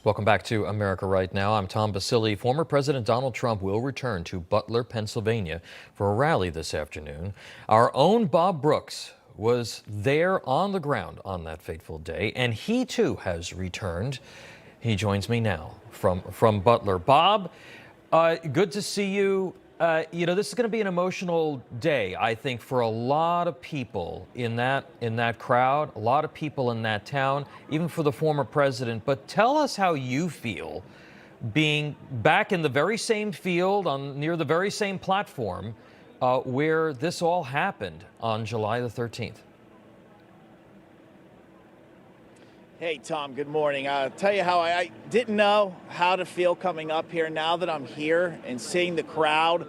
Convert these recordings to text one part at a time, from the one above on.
Welcome back to America Right Now. I'm Tom Basili. Former President Donald Trump will return to Butler, Pennsylvania for a rally this afternoon. Our own Bob Brooks was there on the ground on that fateful day, and he too has returned. He joins me now from Butler. Bob, good to see you. This is going to be an emotional day, I think, for a lot of people in that crowd, a lot of people in that town, even for the former president. But tell us how you feel being back in the very same field, near the very same platform, where this all happened on July the 13th. Hey, Tom, good morning. I'll tell you how I didn't know how to feel coming up here. Now that I'm here and seeing the crowd,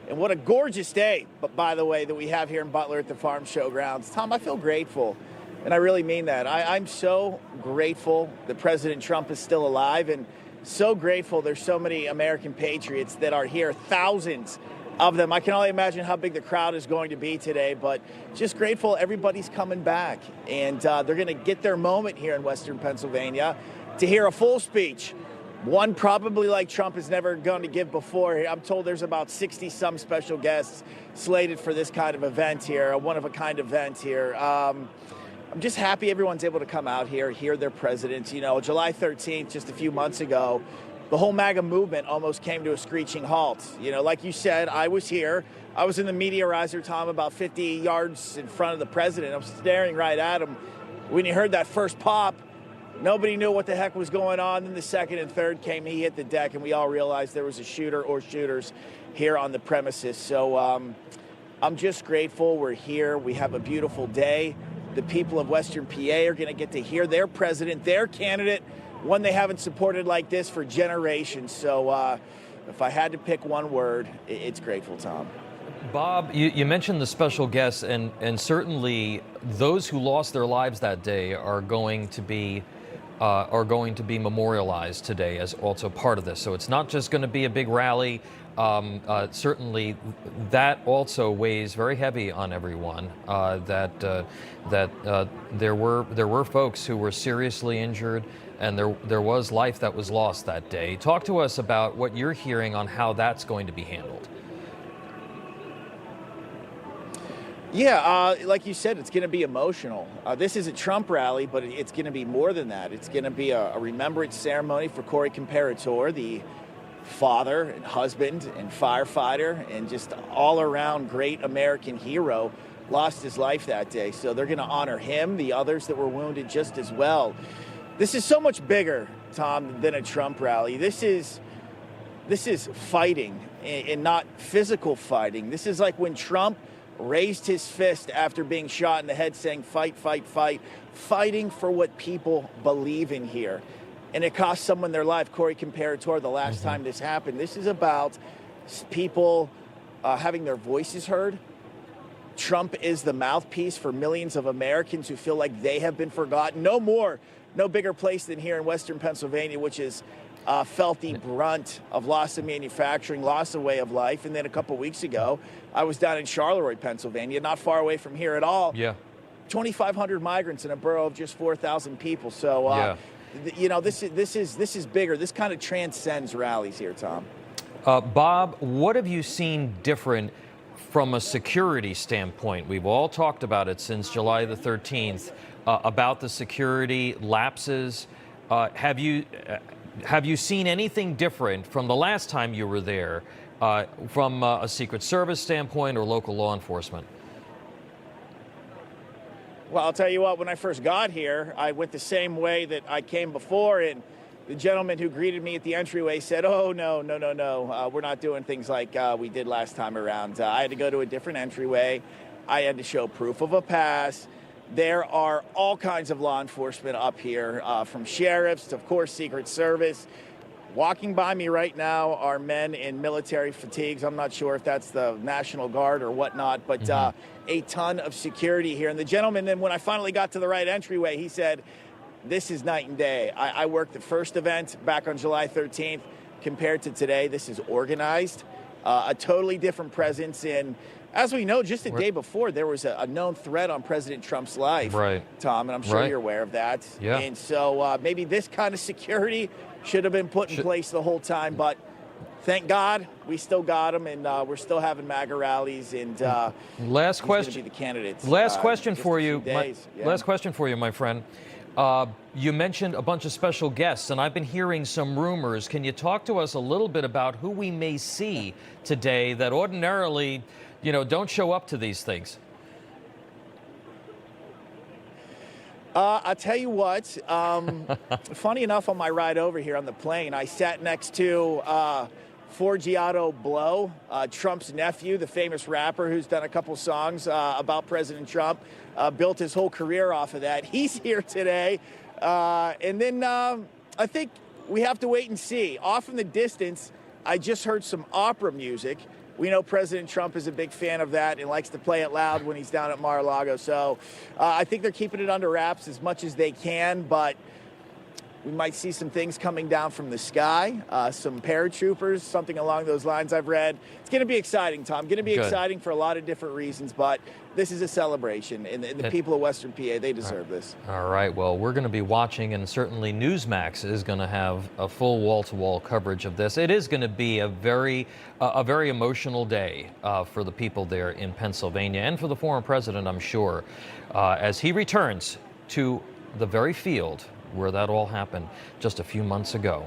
and what a gorgeous day, but by the way, that we have here in Butler at the Farm Show grounds. Tom, I feel grateful, and I really mean that. I'm so grateful that President Trump is still alive, and so grateful there's so many American patriots that are here, thousands of them. I can only imagine how big the crowd is going to be today, but just grateful everybody's coming back. And they're going to get their moment here in Western Pennsylvania to hear a full speech. One probably like Trump is never going to give before. I'm told there's about 60-some special guests slated for this kind of event here, a one-of-a-kind event here. I'm just happy everyone's able to come out here, hear their president. You know, July 13th, just a few months ago, the whole MAGA movement almost came to a screeching halt. You know, like you said, I was here. I was in the media riser, Tom, about 50 yards in front of the president. I was staring right at him. When you heard that first pop, nobody knew what the heck was going on. Then the second and third came, he hit the deck, and we all realized there was a shooter or shooters here on the premises. So I'm just grateful we're here. We have a beautiful day. The people of Western PA are going to get to hear their president, their candidate, one they haven't supported like this for generations. So if I had to pick one word, it's grateful, Tom. Bob, you mentioned the special guests, and certainly those who lost their lives that day are going to be memorialized today as also part of this. So it's not just going to be a big rally. Certainly, that also weighs very heavy on everyone. That there were folks who were seriously injured, and there was life that was lost that day. Talk to us about what you're hearing on how that's going to be handled. Yeah, like you said, it's going to be emotional. This is a Trump rally, but it's going to be more than that. It's going to be a remembrance ceremony for Corey Comparator, the father and husband and firefighter and just all-around great American hero, lost his life that day. So they're going to honor him, the others that were wounded just as well. This is so much bigger, Tom, than a Trump rally. This is fighting and not physical fighting. This is like when Trump raised his fist after being shot in the head saying, fight, fight, fight, fighting for what people believe in here. And it cost someone their life. Corey Comparator, the last time this happened. This is about people having their voices heard. Trump is the mouthpiece for millions of Americans who feel like they have been forgotten. No bigger place than here in Western Pennsylvania, which is felt the brunt of loss of manufacturing, loss of way of life. And then a couple weeks ago, I was down in Charleroi, Pennsylvania, not far away from here at all. Yeah. 2,500 migrants in a borough of just 4,000 people. So, you know, this is bigger. This kind of transcends rallies here, Tom. Bob, what have you seen different from a security standpoint? We've all talked about it since July the 13th, about the security lapses. Have you seen anything different from the last time you were there, from a Secret Service standpoint or local law enforcement? Well, I'll tell you what, when I first got here, I went the same way that I came before, and the gentleman who greeted me at the entryway said, oh, no, we're not doing things like we did last time around. I had to go to a different entryway. I had to show proof of a pass. There are all kinds of law enforcement up here, from sheriffs to, of course, Secret Service. Walking by me right now are men in military fatigues. I'm not sure if that's the National Guard or whatnot, but a ton of security here. And the gentleman, then when I finally got to the right entryway, he said, this is night and day. I worked the first event back on July 13th. Compared to today, this is organized, a totally different presence in As we know, just the day before, there was a known threat on President Trump's life, Right. Tom, and I'm sure Right. you're aware of that. Yeah. And so maybe this kind of security should have been put in place the whole time, but thank God we still got him, and we're still having MAGA rallies, and Last he's question. gonna be the candidate. Last question just for a few you. days. Yeah. Last question for you, my friend. You mentioned a bunch of special guests, and I've been hearing some rumors. Can you talk to us a little bit about who we may see today that ordinarily, don't show up to these things? I'll tell you what, funny enough, on my ride over here on the plane, I sat next to Forgiato Blow, Trump's nephew, the famous rapper who's done a couple songs about President Trump, built his whole career off of that. He's here today. And then I think we have to wait and see. Off in the distance, I just heard some opera music. We know President Trump is a big fan of that and likes to play it loud when he's down at Mar-a-Lago. So I think they're keeping it under wraps as much as they can, but we might see some things coming down from the sky, some paratroopers, something along those lines I've read. It's going to be exciting, Tom. Going to be exciting for a lot of different reasons, but this is a celebration, and the people of Western PA, they deserve this. All right. Well, we're going to be watching, and certainly Newsmax is going to have a full wall-to-wall coverage of this. It is going to be a very emotional day for the people there in Pennsylvania, and for the former president, I'm sure, as he returns to the very field where that all happened just a few months ago.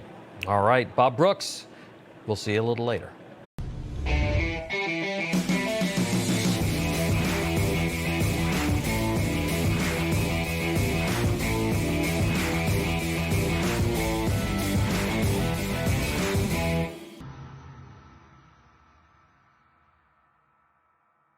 All right, Bob Brooks, we'll see you a little later.